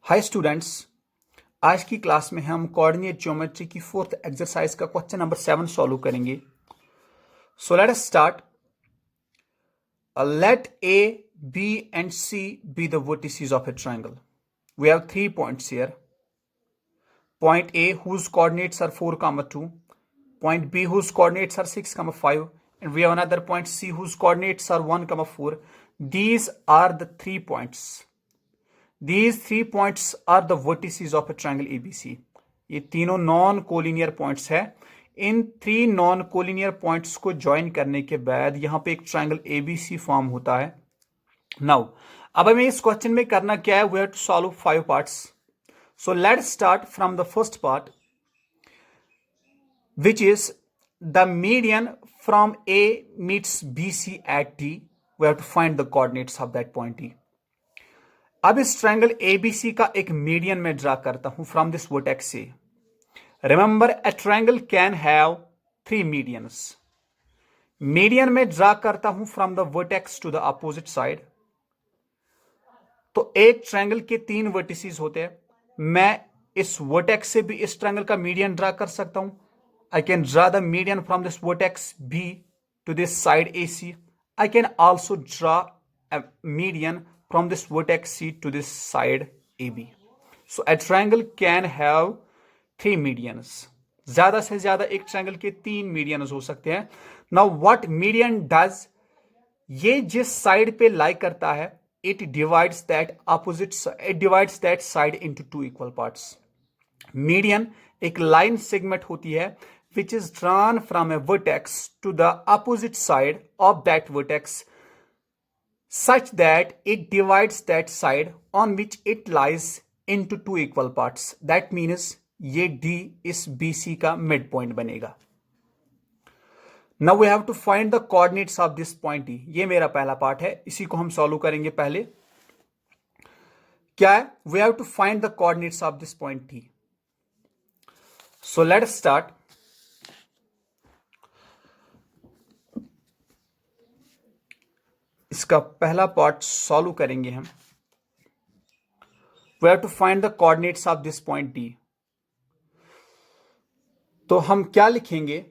Hi students, आज की class में हम कोऑर्डिनेट ज्योमेट्री की फोर्थ एक्सरसाइज का क्वेश्चन नंबर 7 सॉल्व करेंगे। So let us start. Let A B and C be the vertices of a triangle. We have 3 points here. Point A whose coordinates are 4, 2. Point B whose coordinates are 6, 5. And we have another point C whose coordinates are 1, 4. These are the 3 points. These 3 points are the vertices of a triangle ABC. ये तीनों non collinear points है। इन 3 non collinear points को join करने के बाद यहां पे एक ट्रायंगल एबीसी फॉर्म होता है। नाउ अब हमें इस क्वेश्चन में करना क्या है? We have to solve 5 parts. So let's start from the first part, which is the median from A meets BC at D. We have to find the coordinates of that point D. अब इस triangle ABC का एक median में draw करता हूं from this vertex से। Remember a triangle can have 3 medians. Median में draw करता हूं from the vertex to the opposite side. तो एक ट्रायंगल के 3 वर्टिसेस होते हैं। मैं इस वर्टेक्स से भी इस ट्रायंगल का मीडियन ड्रा कर सकता हूं। I can draw the median from this vertex B to this side AC. I can also draw a median from this vertex C to this side AB. So a triangle can have 3 medians. ज्यादा से ज्यादा एक triangle के 3 medians हो सकते हैं। Now what median does, ये जिस साइड पे लाई करता है, it divides that side into 2 equal parts. Median एक लाइन सेगमेंट होती है which is drawn from a vertex to the opposite side of that vertex such that it divides that side on which it lies into 2 equal parts. That means ये D इस BC का mid point बनेगा। Now we have to find the coordinates of this point D. ये मेरा पहला part है, इसी को हम सॉल्व करेंगे। पहले क्या है? We have to find the coordinates of this point D. So let's start. इसका पहला पार्ट सॉल्व करेंगे हम। We have to find the coordinates of this point D. तो हम क्या लिखेंगे?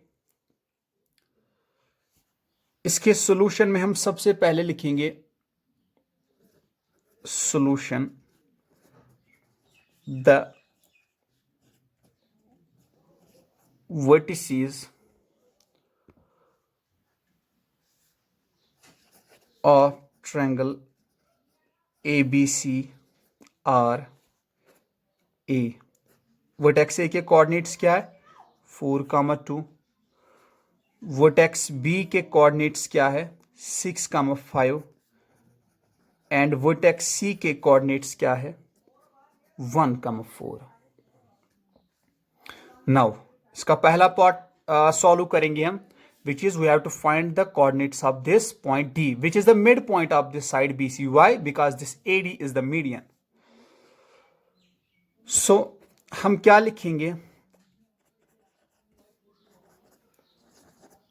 इसके सॉल्यूशन में हम सबसे पहले लिखेंगे solution the vertices of triangle ABC are A. Vertex A के कोऑर्डिनेट्स क्या है? 4, 2. वर्टेक्स B के कोऑर्डिनेट्स क्या है? 6, 5. एंड वर्टेक्स C के कोऑर्डिनेट्स क्या है? 1, 4. नाउ इसका पहला पार्ट सॉल्व करेंगे हम, which is we have to find the coordinates of this point D, which is the midpoint of this side BC. Why? Because this AD is the median. So हम क्या लिखेंगे?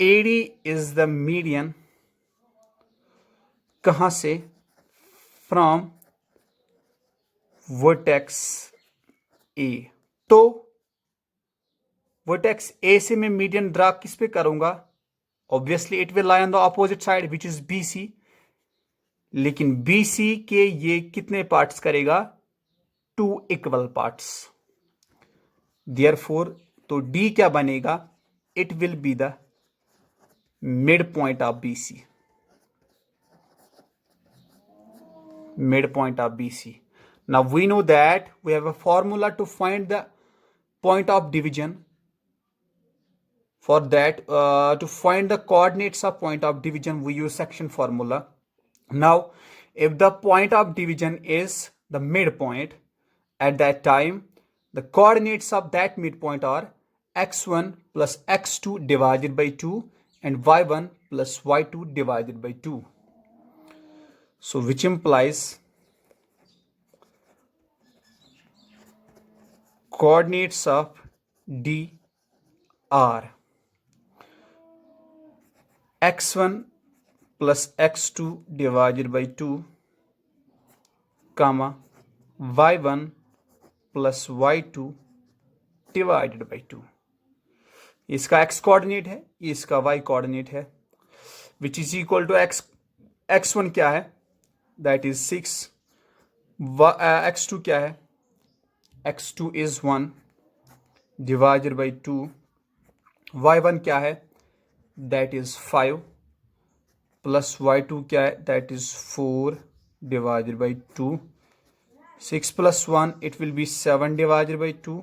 AD is the median कहां से? From vertex A. तो vertex A से मैं median draw किस पे करूंगा? Obviously it will lie on the opposite side which is BC। लेकिन BC के ये कितने पार्ट्स करेगा? 2 इक्वल पार्ट्स। देयरफॉर तो D क्या बनेगा? It will be the mid point of BC। Mid point of BC. Now we know that we have a formula to find the point of division. For that, to find the coordinates of point of division, we use section formula. Now, if the point of division is the midpoint, at that time, the coordinates of that midpoint are x1 plus x2 divided by 2 and y1 plus y2 divided by 2. So, which implies coordinates of D are x1 plus x2 divided by 2, comma y1 plus y2 divided by 2। इसका x coordinate है, इसका y coordinate है, which is equal to x1 क्या है, that is 6, x2 क्या है, x2 is 1 divided by 2, y1 क्या है, दैट इज 5 प्लस y2 क्या है, that is 4 divided by 2, 6 plus 1 it will be 7 divided by 2,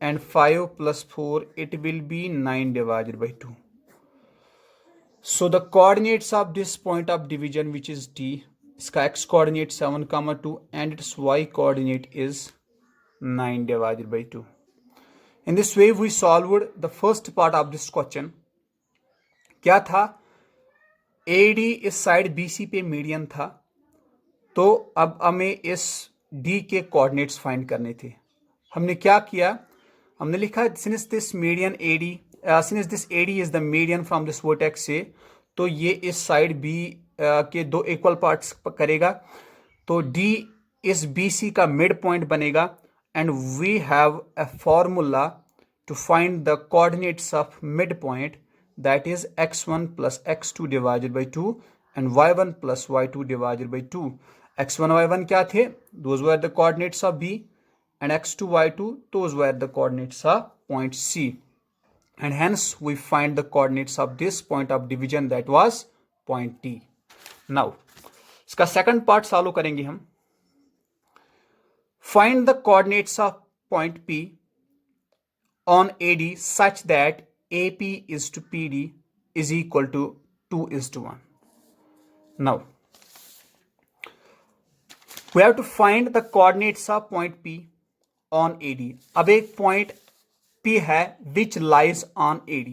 and 5 plus 4 it will be 9 divided by 2. So the coordinates of this point of division, which is D, इसका x coordinate 7, 2 and its y coordinate is 9 divided by 2. In this way we solved the first part of this question. क्या था, AD इस side BC पे median था, तो अब हमें इस D के कोऑर्डिनेट्स फाइंड करने थे। हमने क्या किया, हमने लिखा since this median AD, since this AD is the median from this vertex से, तो ये इस साइड B के दो इक्वल पार्ट्स करेगा, तो D इस BC का मिड पॉइंट बनेगा, and we have a formula to find the coordinates of mid point, that is x1 plus x2 divided by 2 and y1 plus y2 divided by 2. x1 y1 क्या थे, those were the coordinates of B, and x2 y2 those were the coordinates of point C, and hence we find the coordinates of this point of division, that was point D. Now इसका second part solve करेंगे हम। Find the coordinates of point P on AD such that AP is to PD is equal to 2:1. Now we have to find the coordinates of point P on AD. अब एक point P है which lies on AD.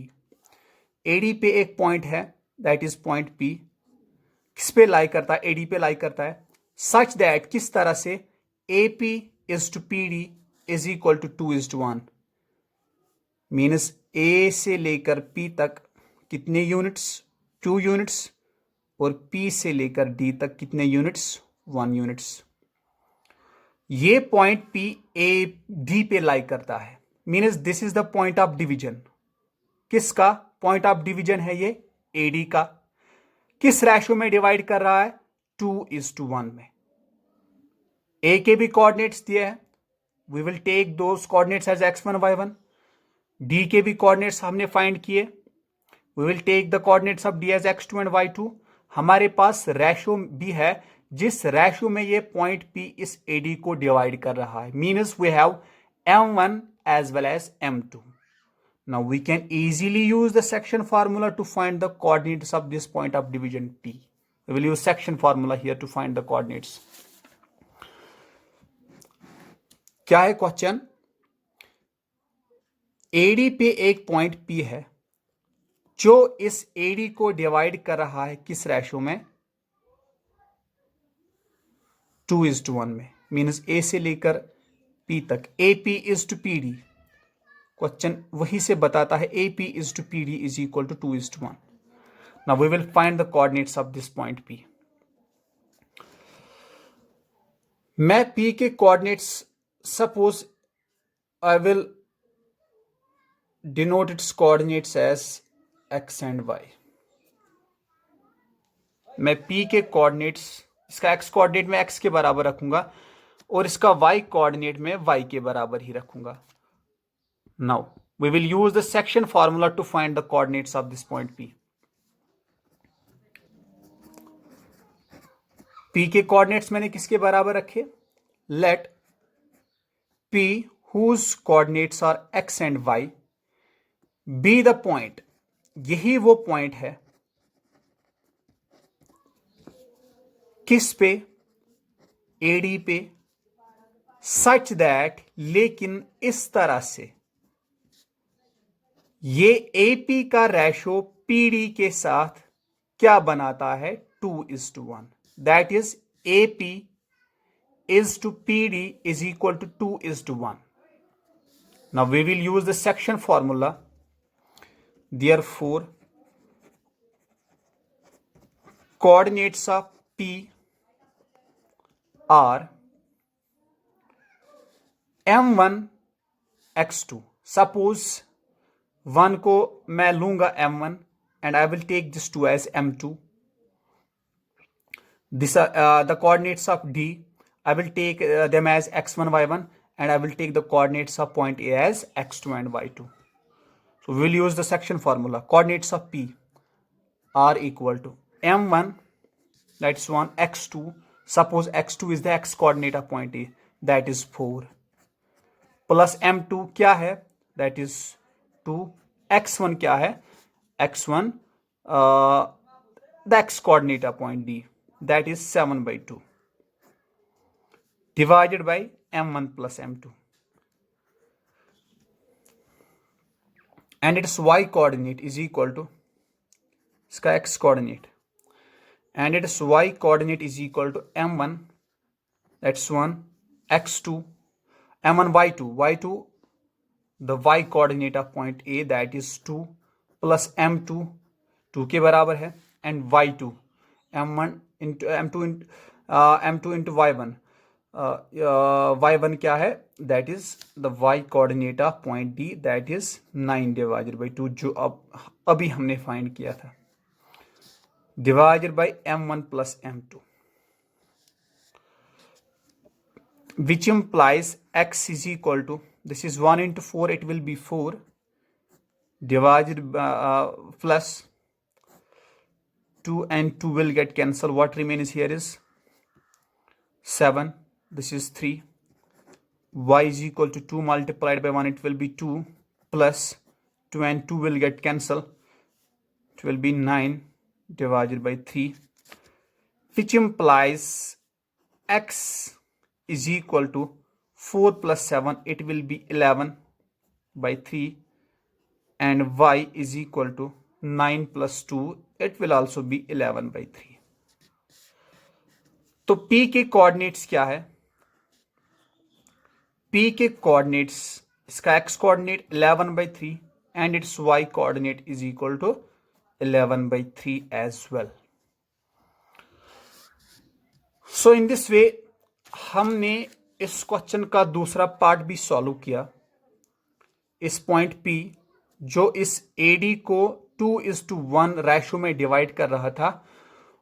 AD पे एक point है, that is point P, किस पे लाई करता है, AD पे लाई करता है, such that किस तरह से AP is to PD is equal to 2:1. Means A से लेकर P तक कितने यूनिट्स, 2 यूनिट्स, और P से लेकर D तक कितने यूनिट्स, 1 यूनिट्स। ये पॉइंट P A D पे लाई करता है, means this is the point of division. किसका पॉइंट ऑफ डिवीजन है ये, AD का। किस रैशो में डिवाइड कर रहा है, 2:1 में। A के भी कोऑर्डिनेट्स दिए हैं, we will take those coordinates as x1 y1। D के भी कोऑर्डिनेट्स हमने फाइंड किए, we will take the coordinates of D as x2 and y2। हमारे पास रैशो भी है, जिस रैशो में ये पॉइंट P इस AD को डिवाइड कर रहा है, means we have M1 as well as M2। Now we can easily use the section formula to find the coordinates of this point of division P. We will use section formula here to find the coordinates. क्या है question, AD पे एक point P है जो इस AD को divide कर रहा है किस रैशो में, 2:1 में, मीन्स A से लेकर P तक, AP is to PD। Question वही से बताता है AP is to PD is equal to 2:1. Now we will find the coordinates of this point P. मैं P के coordinates, suppose I will denote its coordinates as x and y. मैं P के coordinates, इसका x coordinate में x के बराबर रखूंगा और इसका y कोऑर्डिनेट में y के बराबर ही रखूंगा। Now we will use the section formula to find the coordinates of this point P. P के कोऑर्डिनेट्स मैंने किसके बराबर रखे, let P whose coordinates are x and y be the point, यही वो पॉइंट है किस पे, AD पे, such that, लेकिन इस तरह से ये AP का रैशो PD के साथ क्या बनाता है, 2:1। That is AP is to PD is equal to 2:1. Now we will use the section formula. Therefore, coordinates of P are m1 x2, suppose 1 को मैं लूंगा m1 and I will take this 2 as m2. This the coordinates of D, I will take them as x1 y1 and I will take the coordinates of point A as x2 and y2. So we will use the section formula. Coordinates of P are equal to m1, that's 1, x2, suppose x2 is the x coordinate of point A, that is 4, plus m2 क्या है, that is 2, x1 क्या है, x1 the x coordinate of point D, that is 7/2, divided by m1 plus m2, and its y coordinate is equal to इसका x coordinate, and its y coordinate is equal to m1, that's 1, x2, m1 y2, the y coordinate of point A, that is 2, plus m2, 2 के बराबर है, and y2, m1 into m2 into y1, y1 क्या है, that is the y coordinate of point D, that is 9 divided by 2, जो अभी हमने find किया था, divided by m1 plus m2, which implies x is equal to, this is 1 into 4, it will be 4, divided by plus 2 and 2 will get cancelled. What remains here is 7, this is 3, y is equal to 2 multiplied by 1, it will be 2, plus 2 and 2 will get cancelled, it will be 9 divided by 3, which implies x is equal to 4 plus 7, it will be 11 by 3, and y is equal to 9 plus 2, it will also be 11 by 3. तो P के coordinates क्या है, P के coordinates, इसका x coordinate 11 by 3 and its y coordinate is equal to 11 by 3 as well. So in this way हमने इस question का दूसरा पार्ट भी सॉल्व किया. इस पॉइंट P जो इस AD को 2:1 रेशो में डिवाइड कर रहा था,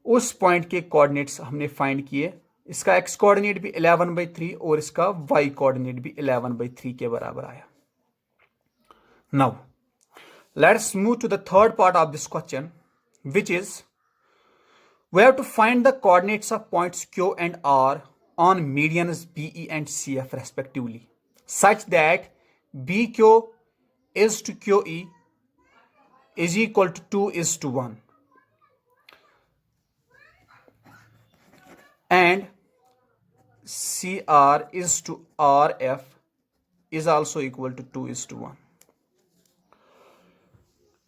उस पॉइंट के कोऑर्डिनेट्स हमने फाइंड किए. इसका x कोऑर्डिनेट भी 11 by 3 और इसका y कोऑर्डिनेट भी 11 by 3 के बराबर आया. Now let's move to the third part of this question, which is we have to find the coordinates of points Q and R on medians BE and CF respectively, such that BQ is to QE is equal to 2:1 and CR is to RF is also equal to 2:1.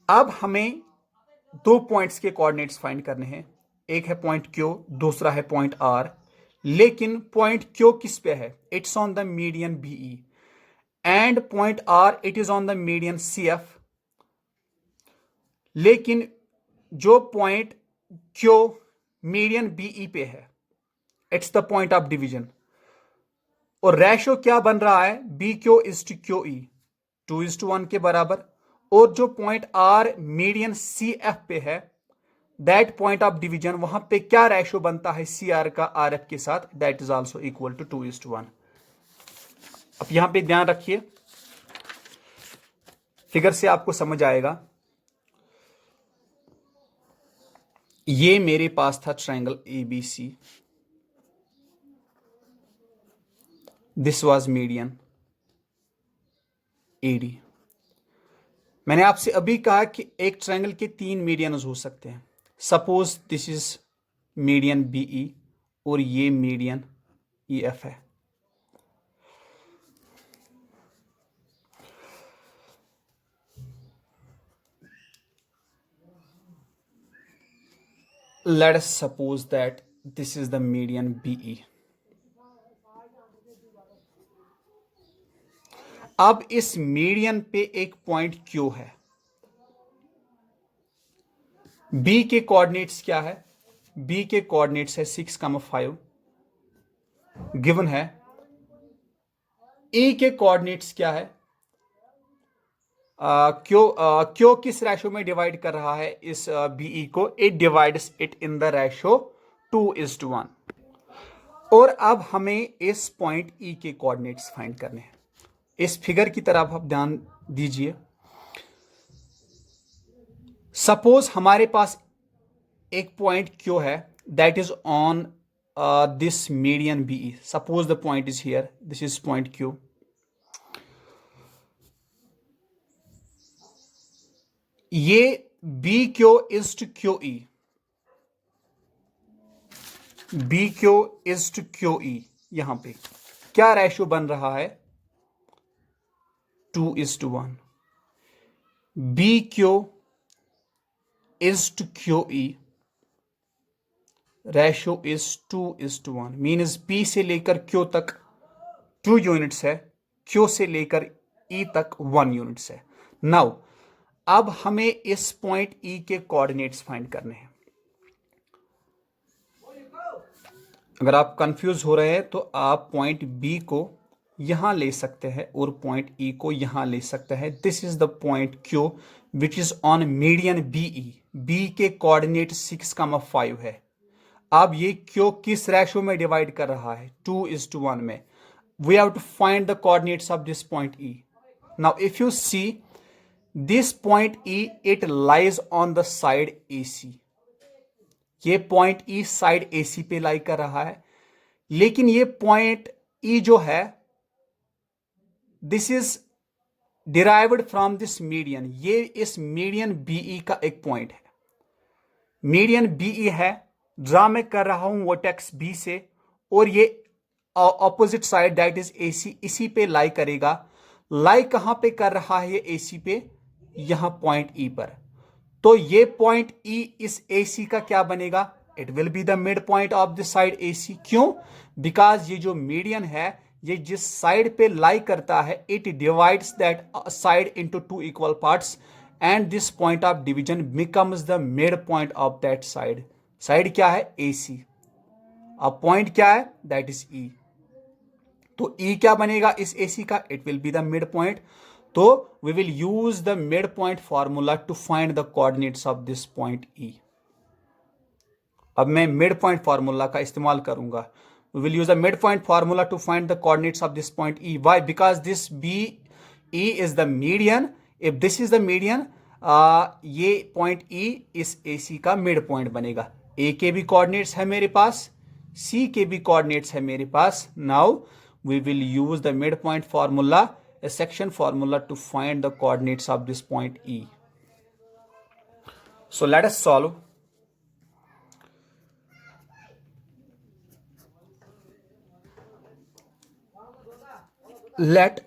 अब हमें दो points के coordinates find करने हैं. एक है point Q, दूसरा है पॉइंट R. लेकिन पॉइंट Q किस पे है, it's on the median BE, and point R it is on the median CF. लेकिन जो पॉइंट Q मीडियन BE पे है, it's the point of division, और रेशो क्या बन रहा है, BQ is to QE 2:1 के बराबर. और जो पॉइंट R मीडियन CF पे है, दैट पॉइंट ऑफ डिवीजन, वहां पे क्या रेशो बनता है CR का RF के साथ, that is also equal to 2:1. अब यहां पे ध्यान रखिए, फिगर से आपको समझ आएगा. ये मेरे पास था triangle ABC, this was median AD. मैंने आपसे अभी कहा कि एक ट्रायंगल के 3 मीडियंस हो सकते हैं. Suppose this is median BE और ये मीडियन EF है. Let us suppose that this is the median BE. अब इस मीडियन पे एक पॉइंट Q है. B के कोऑर्डिनेट्स क्या है, B के कोऑर्डिनेट्स है 6, 5, गिवन है ई के कोऑर्डिनेट्स क्या है? क्यों किस रेशो में डिवाइड कर रहा है इस बीई को? It divides it in the ratio 2:1। और अब हमें इस पॉइंट ई के कोऑर्डिनेट्स फाइंड करने हैं। इस फिगर की तरफ आप ध्यान दीजिए। सपोज हमारे पास एक पॉइंट क्यू है that is on this median BE. Suppose the point is here, this is point Q. ये B Q is to Q E, B Q is to Q E. यहां पे क्या रेशियो बन रहा है? 2:1। B Q is to Q E ratio is 2:1। Means B से लेकर Q तक 2 यूनिट्स है, क्यू से लेकर ई तक 1 यूनिट्स है। नाउ अब हमें इस पॉइंट ई के कोऑर्डिनेट्स फाइंड करने हैं। अगर आप कंफ्यूज हो रहे हैं तो आप पॉइंट बी को यहां ले सकते हैं और पॉइंट ई को यहां ले सकते हैं। This is the point Q which is on median BE. B के कोऑर्डिनेट 6,5 है। अब ये क्यू किस रेशो में डिवाइड कर रहा है? 2:1 में। We have to find the coordinates of this point E. Now if you see this point E, it lies on the side AC। ये पॉइंट ई साइड AC पे लाई कर रहा है, लेकिन ये पॉइंट ई जो है this is derived from this median. ये इस मीडियन बीई का एक पॉइंट है। मीडियन बीई है, ड्रा मैं कर रहा हूं वर्टेक्स बी से, और ये opposite side that is AC इसी पे लाई करेगा। लाई कहां पे कर रहा है ये AC पे? यहां पॉइंट ई पर। तो ये पॉइंट ई इस AC का क्या बनेगा? It will be the mid point of the side AC। क्यों? बिकॉज ये जो मीडियन है ये जिस साइड पे लाई करता है it divides that side into 2 equal parts and this point of division becomes the mid point of that side. Side क्या है? AC। अब पॉइंट क्या है? That is E। तो E क्या बनेगा इस AC का? It will be the mid point. तो we will use the mid point formula to find the coordinates of this point E। अब मैं मिड पॉइंट फॉर्मूला का इस्तेमाल करूंगा। We will use the mid point formula to find the coordinates of this point E। Why? Because this BE is the median. If this is the median, ये point E इस AC का mid point बनेगा। A के भी coordinates है मेरे पास, C के भी कोऑर्डिनेट्स है मेरे पास। Now we will use the midpoint formula, a section formula, to find the coordinates of this point E. So let us solve. Let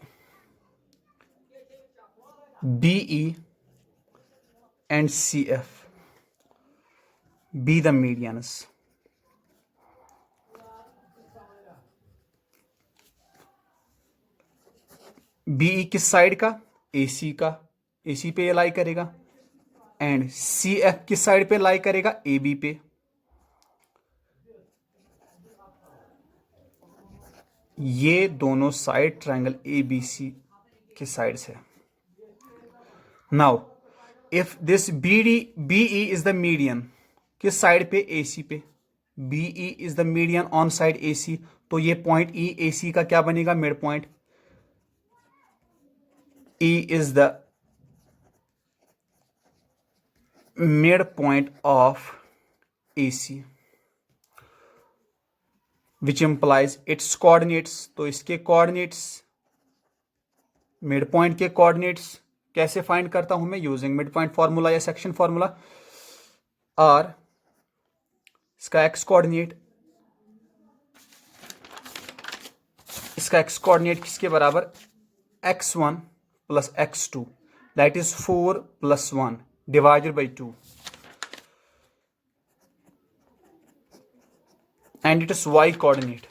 BE and CF be the medians. BE किस side का? AC का। AC पे लाई करेगा। And CF किस side पे लाई करेगा? AB पे। ये दोनों साइड ट्रायंगल ABC के साइड से। Now if this BE is the median, किस साइड पे? AC पे। BE is the median on side AC, तो ये पॉइंट E AC का क्या बनेगा? Mid point. E is the midpoint of AC, which implies its coordinates। तो इसके कोऑर्डिनेट्स, मिड पॉइंट के कोऑर्डिनेट्स कैसे फाइंड करता हूं मैं? यूजिंग मिड पॉइंट फॉर्मूला या सेक्शन फॉर्मूला। और इसका एक्स कोऑर्डिनेट, इसका एक्स कोऑर्डिनेट किसके बराबर? x1 plus x2, that is 4 + 1 divided by 2, and it is y coordinate,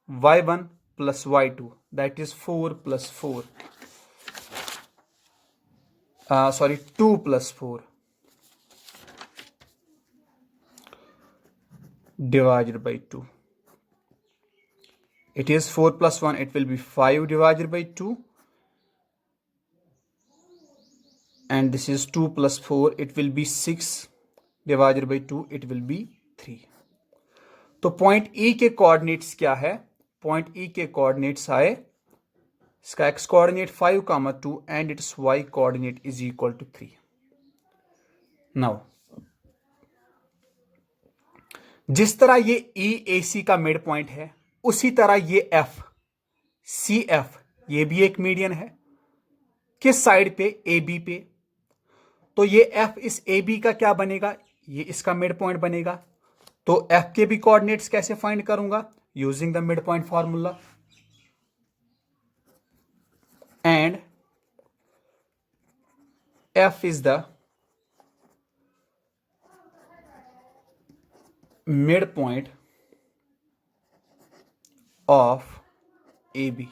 y1 plus y2, that is 4 + 4, 2 + 4 divided by 2। It is 4 plus 1, it will be 5 divided by 2. And this is 2 plus 4, it will be 6 divided by 2, it will be 3. तो point ई के coordinates क्या है? Point ई के coordinates आए, इसका x coordinate 5, 2 and its y coordinate is equal to 3. Now जिस तरह ये ई ए सी का मिड पॉइंट है, उसी तरह ये एफ सी एफ ये भी एक मीडियन है. किस साइड पे? ए बी पे. तो ये एफ इस ए बी का क्या बनेगा? ये इसका मिड पॉइंट बनेगा. तो एफ के भी कोऑर्डिनेट्स कैसे फाइंड करूंगा? Using the mid point formula. And F is the mid point of A B.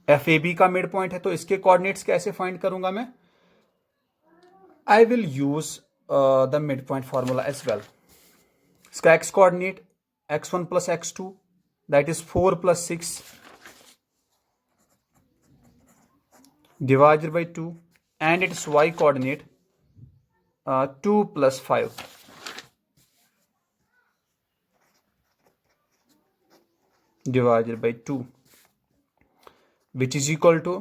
F A B का मिड पॉइंट है, तो इसके कोऑर्डिनेट्स कैसे फाइंड करूंगा मैं? I will use the mid point formula as well. इसका x coordinate x1 plus x2, that is 4 plus 6 divided by 2, and its y coordinate 2 plus 5 divided by 2, which is equal to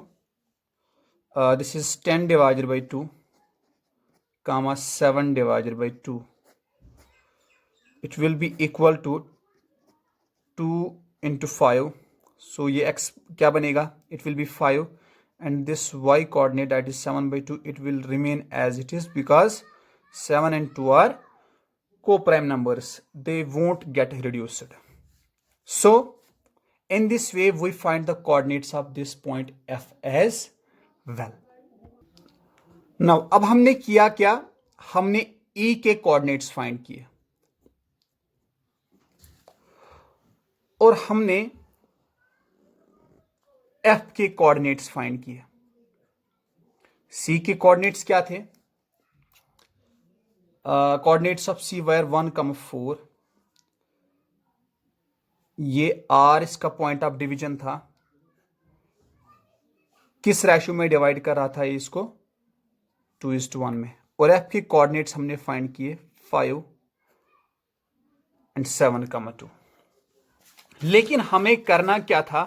this is 10 divided by 2 comma 7 divided by 2. It will be equal to 2 into 5. So ये x क्या बनेगा? It will be 5, and this y coordinate, that is 7 by 2, it will remain as it is because 7 and 2 are co-prime numbers. They won't get reduced. So in this way we find the coordinates of this point F as well. Now अब हमने किया क्या? हमने E के coordinates find किए और हमने F के कोऑर्डिनेट्स फाइंड किए. C के कोऑर्डिनेट्स क्या थे? कोऑर्डिनेट्स ऑफ C वर 1,4. ये R इसका पॉइंट ऑफ डिवीजन था. किस रेशियो में डिवाइड कर रहा था ये इसको? 2:1 में. और F के कोऑर्डिनेट्स हमने फाइंड किए 5 and 7,2. लेकिन हमें करना क्या था?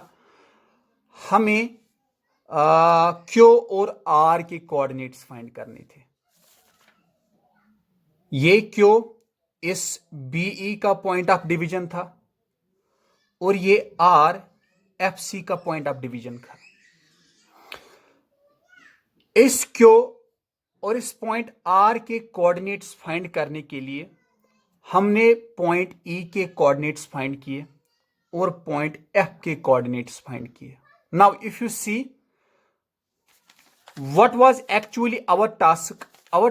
हमें Q और R के कोऑर्डिनेट्स फाइंड करने थे. ये Q इस BE का पॉइंट ऑफ डिवीजन था और ये R FC का पॉइंट ऑफ डिवीजन था. इस Q और इस पॉइंट R के कोऑर्डिनेट्स फाइंड करने के लिए हमने पॉइंट E के कोऑर्डिनेट्स फाइंड किए और पॉइंट F के कोऑर्डिनेट्स फाइंड किए. Now if you see what was actually our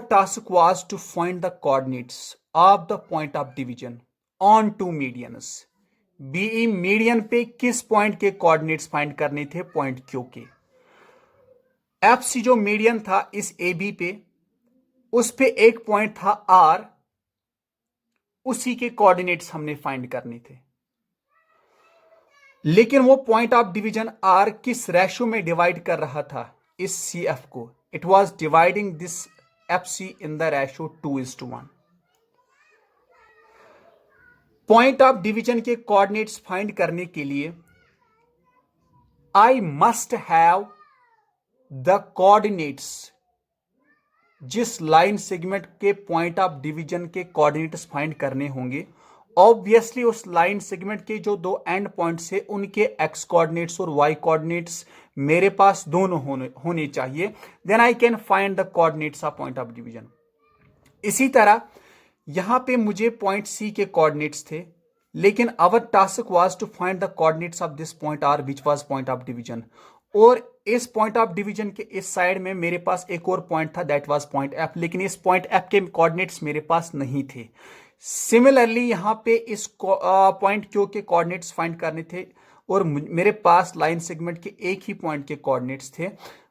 task was to find the coordinates of the point of division on two medians. BE median पे किस point के coordinates find करने थे? Point Q के. FC जो median था इस AB पे, उस पे एक पॉइंट था R, उसी के कोऑर्डिनेट्स हमने फाइंड करने थे. लेकिन वो पॉइंट ऑफ डिवीजन R किस रेशियो में डिवाइड कर रहा था इस CF को? It was dividing this FC in the ratio 2:1. Point of division के कोऑर्डिनेट्स फाइंड करने के लिए I must have the coordinates. जिस लाइन सेगमेंट के पॉइंट ऑफ डिवीजन के कोऑर्डिनेट्स फाइंड करने होंगे, ऑब्वियसली उस लाइन सेगमेंट के जो दो एंड पॉइंट्स है उनके एक्स कोऑर्डिनेट्स और वाई कोऑर्डिनेट्स मेरे पास दोनों होने चाहिए. Then I can find the coordinates of point of division. इसी तरह यहां पे मुझे पॉइंट सी के कोऑर्डिनेट्स थे, लेकिन our task was to find the coordinates of this point R which was point of division. और इस पॉइंट ऑफ डिवीजन के इस साइड में मेरे पास एक और पॉइंट था, दैट वाज पॉइंट एफ. लेकिन इस पॉइंट एफ के कोऑर्डिनेट्स मेरे पास नहीं थे. सिमिलरली यहां पे इस पॉइंट क्यू के कोऑर्डिनेट्स फाइंड करने थे और मेरे पास लाइन सेगमेंट के एक ही पॉइंट के कोऑर्डिनेट्स थे.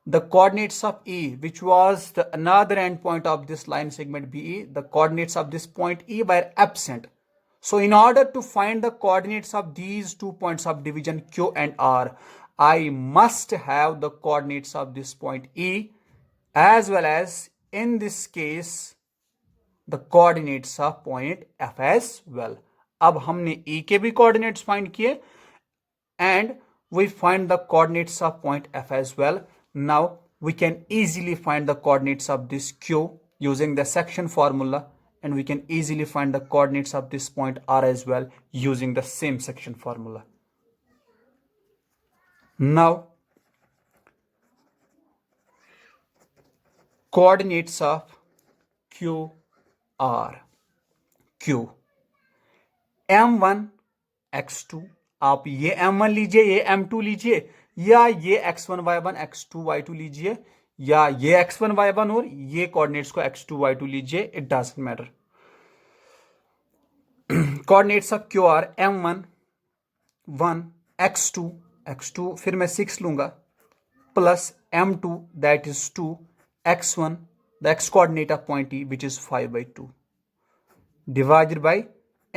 The coordinates of E which was the another end point of this line segment BE, the coordinates of this point E were absent. So in order to find the coordinates of these 2 points of division Q and R, I must have the coordinates of this point E as well as in this case the coordinates of point F as well. अब हमने E के भी coordinates find किए and we find the coordinates of point F as well. Now we can easily find the coordinates of this Q using the section formula, and we can easily find the coordinates of this point R as well using the same section formula. Now coordinates of Q R. Q M1 X2, आप ये M1 लीजिए, ये M2 लीजिए, या ये X1 Y1 X2 Y2 लीजिए, या ये X1 Y1 और ये कोऑर्डिनेट्स को X2 Y2 लीजिए, it doesn't matter. Coordinates of Q R M1 1 X2 X2, फिर मैं 6 लूंगा, plus M2 that is 2 X1 the x coordinate of point E which is 5/2 divided by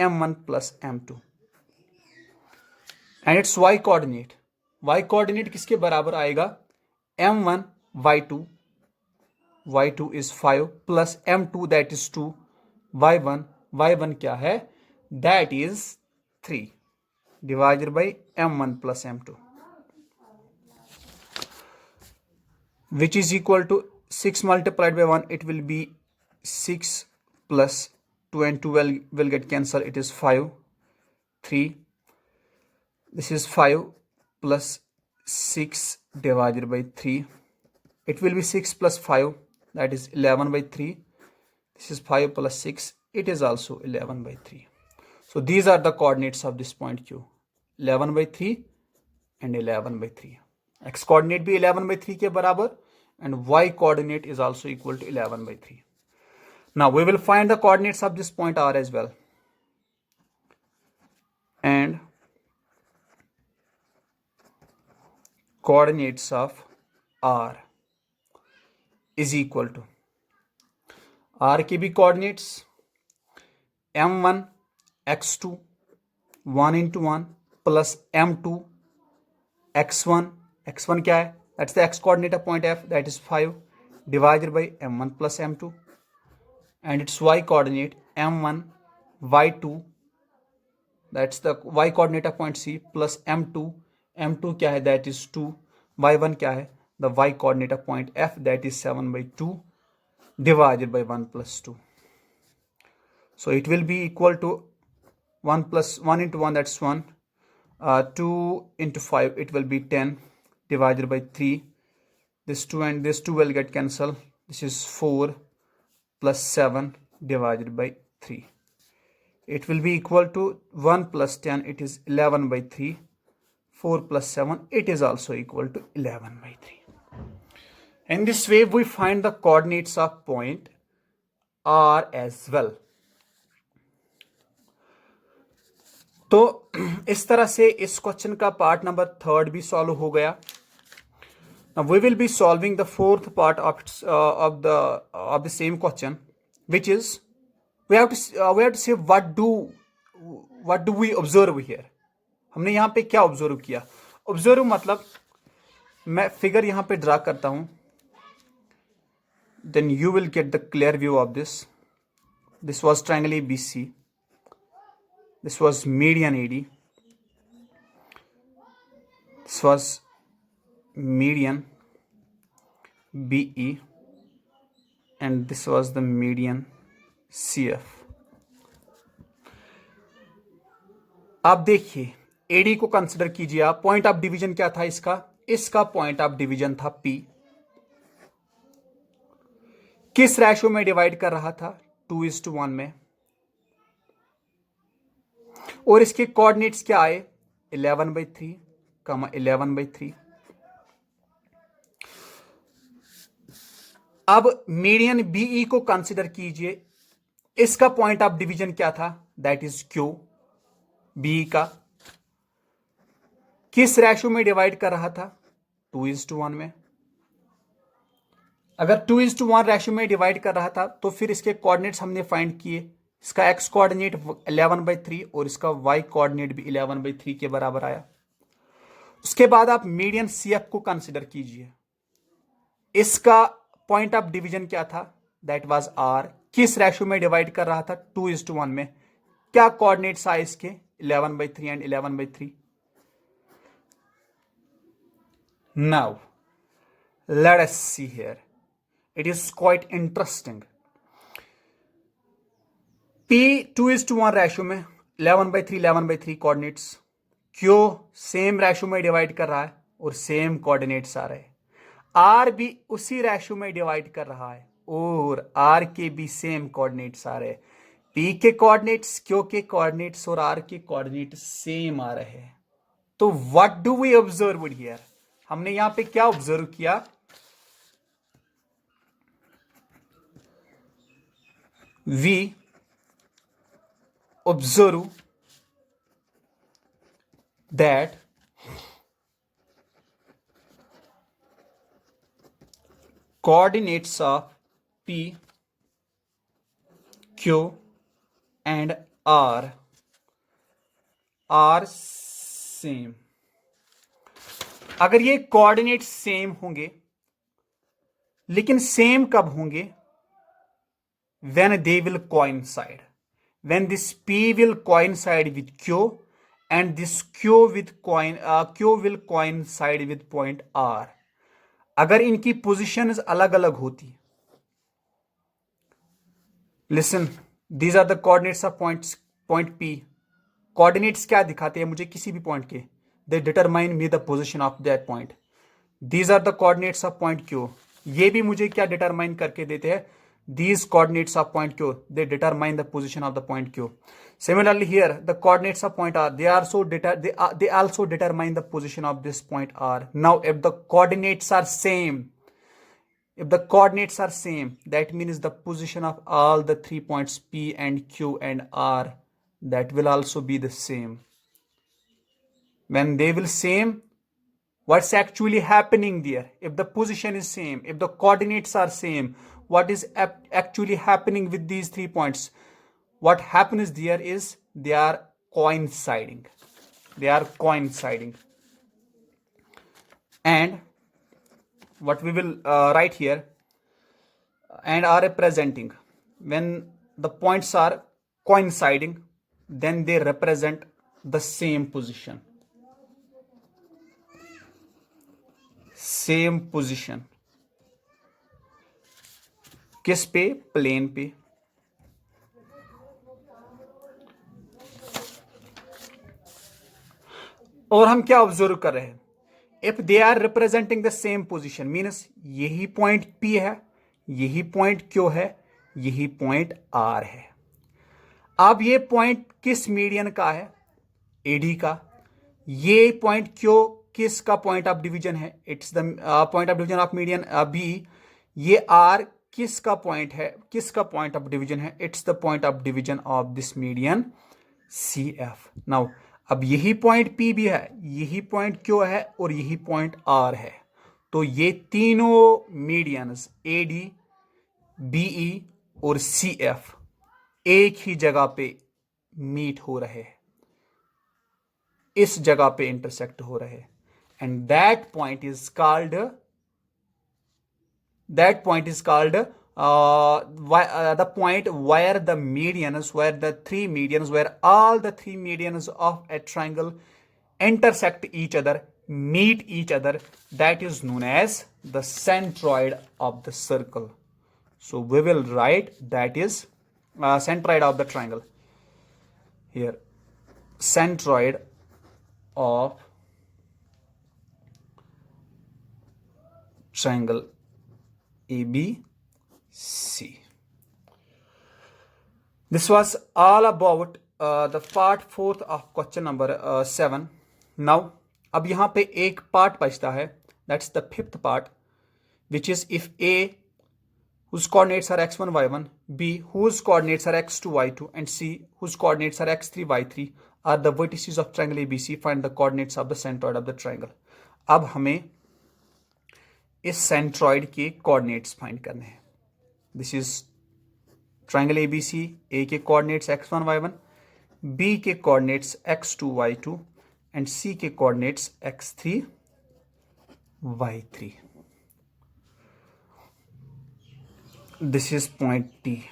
M1 plus M2 and its y coordinate. Y coordinate किसके बराबर आएगा? M1 y2 is 5 plus M2 that is 2 y1 क्या है? That is 3 divided by M1 plus M2 which is equal to 6 multiplied by 1, it will be 6 plus 2 and 2 will get cancelled, it is 5, 3, this is 5 plus 6 divided by 3, it will be 6 plus 5, that is 11 by 3, this is 5 plus 6, it is also 11 by 3. So these are the coordinates of this point Q, 11 by 3 and 11 by 3. X coordinate भी 11 by 3 के बराबर and y coordinate is also equal to 11 by 3. Now we will find the coordinates of this point R as well. And coordinates of R is equal to R के भी coordinates M1 X2 1 into 1 plus M2 X1 क्या है? That's the x coordinate of point F, that is 5 divided by M1 plus M2, and its y coordinate M1 y2, that's the y coordinate of point C, plus M2 क्या है? That is 2, y1 क्या है? The y coordinate of point F, that is 7/2 divided by 1 plus 2. So it will be equal to 1 plus 1 into 1, that's 1, 2 into 5, it will be 10 divided by 3, this 2 and this 2 will get cancelled, this is 4 plus 7 divided by 3, it will be equal to 1 plus 10, it is 11 by 3, 4 plus 7, it is also equal to 11 by 3. In this way we find the coordinates of point R as well. तो इस तरह से इस question का part number 3 भी solve हो गया. Now we will be solving the fourth part of the same question, which is we have to say what do we observe here. हमने यहाँ पे क्या ऑब्जर्व किया? ऑब्जर्व मतलब मैं फिगर यहाँ पे ड्रा करता हूँ, then you will get the clear view of this. This was triangle ABC. This was median AD. This was median BE, and this was the median CF. आप देखिए AD को consider कीजिए आप. Point of division क्या था इसका point of division था P. किस रेशो में डिवाइड कर रहा था? 2:1 में. और इसके कोऑर्डिनेट्स क्या आए? 11/3, 11/3. अब मीडियन बीई को कंसिडर कीजिए. इसका पॉइंट ऑफ डिवीजन क्या था? That is Q. बीई का किस रेशो में डिवाइड कर रहा था? 2:1 में. अगर 2:1 रेशो में डिवाइड कर रहा था तो फिर इसके कोऑर्डिनेट्स हमने फाइंड किए. इसका x कोऑर्डिनेट 11/3 और इसका y कोऑर्डिनेट भी 11/3 के बराबर आया। उसके बाद आप मीडियन CF को कंसिडर कीजिए। इसका पॉइंट ऑफ डिवीजन क्या था? That was R। किस रेशो में डिवाइड कर रहा था? 2:1 में। क्या कोऑर्डिनेट्स आए इसके? 11/3 and 11/3। Now let us see here. It is quite interesting. P 2:1 ratio में 11/3 कोऑर्डिनेट्स क्यों सेम रेशो में डिवाइड कर रहा है और सेम कोऑर्डिनेट्स आ रहे हैं। आर भी उसी रेशो में डिवाइड कर रहा है और आर के भी सेम कोऑर्डिनेट्स आ रहे हैं। पी के कोऑर्डिनेट्स, क्यू के कोऑर्डिनेट्स और आर के कोऑर्डिनेट्स सेम आ रहे हैं। तो what do we observe here? हमने यहां पे क्या ऑब्जर्व किया? We observe that coordinates of P, Q and R are same. अगर ये कोऑर्डिनेट सेम होंगे, लेकिन सेम कब होंगे? when they will coincide. When this P will coincide with Q and this Q will coincide with point R. अगर इनकी positions अलग अलग होती, listen, these are the coordinates of point P. Coordinates क्या दिखाते हैं मुझे किसी भी पॉइंट के? They determine me the position of that point. These are the coordinates of point Q. ये भी मुझे क्या डिटरमाइन करके देते हैं? These coordinates of point Q, they determine the position of the point Q. Similarly here, the coordinates of point R, they also determine the position of this point R. Now, if the coordinates are same, that means the position of all the 3 points P and Q and R, that will also be the same. When they will same, what's actually happening there? If the position is same, if the coordinates are same, what is actually happening with these 3 points? What happens there is they are coinciding. And what we will write here, and are representing, when the points are coinciding, then they represent the same position. किस पे? Plane पे. और हम क्या observe कर रहे हैं? If they are representing the same position, means यही पॉइंट P है, यही पॉइंट Q है, यही पॉइंट R है. अब ये पॉइंट किस मीडियन का है? AD का. ये पॉइंट Q किस का पॉइंट ऑफ डिवीजन है? It's the point of division of median B. ये R किसका पॉइंट है? किसका पॉइंट ऑफ डिवीजन है? It's the point of division of this median CF. Now अब यही पॉइंट P भी है, यही पॉइंट Q है और यही पॉइंट R है. तो ये तीनों मीडियंस AD, BE और CF एक ही जगह पे मीट हो रहे हैं, इस जगह पे इंटरसेक्ट हो रहे हैं. And that point is called the point where the medians, where the three medians, where all the three medians of a triangle intersect each other, meet each other, that is known as the centroid of the circle. So we will write that is centroid of the triangle here. Centroid of triangle ABC. This was all about the part 4th of question number 7. Now, अब यहाँ पे एक part बचता है, that's the 5th part, which is if A, whose coordinates are x1, y1, B, whose coordinates are x2, y2, and C, whose coordinates are x3, y3, are the vertices of triangle ABC, find the coordinates of the centroid of the triangle. अब हमें इस centroid के coordinates find करने हैं. This is triangle ABC, ए के coordinates x1 y1, B के coordinates x2 y2 and सी के coordinates x3 y3. This is point T.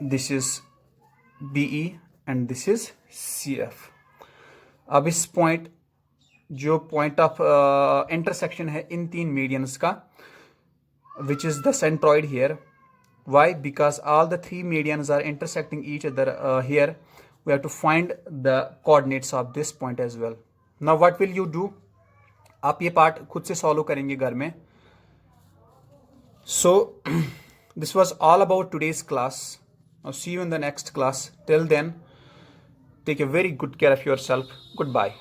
This is BE and this is CF. अब इस पॉइंट जो पॉइंट ऑफ इंटरसेक्शन है इन तीन मीडियंस का, which is the centroid here. Why? Because all the three medians are intersecting each other here. We have to find the coordinates of this point as well. Now what will you do? आप ये part खुद से solve करेंगे घर में. So this was all about today's class. Now see you in the next class. Till then, take a very good care of yourself. Goodbye.